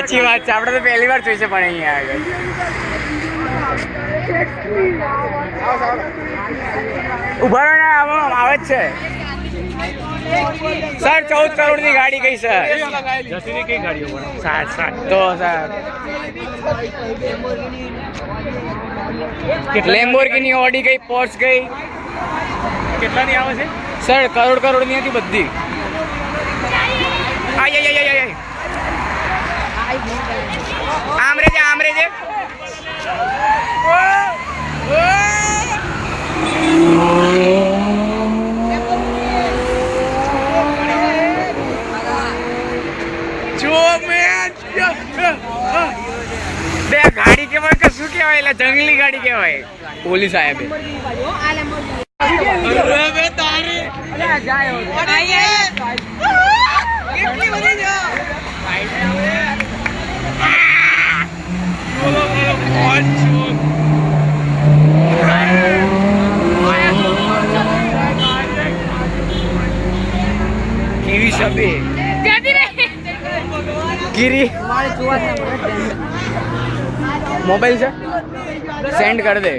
સાચી વાત છે, આપણે તો પહેલી વાર જોઈ છે પણ અહીંયા આગળ ઉભા રહો ને, આવે જ છે સર 14 કરોડની ગાડી ગઈ સર. કઈ ગાડીઓ પણ 7 તો સર લેમ્બોર્ગિની, ઓડી ગઈ, પોર્શ ગઈ. કેટલાની આવે છે સર કરોડની હતી બધી. આમ રેજે બે ગાડી કેવાય કે શું કેવાય? એટલે જંગલી ગાડી કેવાય. પોલીસ સાહેબ કેવી સભી ગીરી મોબાઈલ છે સેન્ડ કરી દે.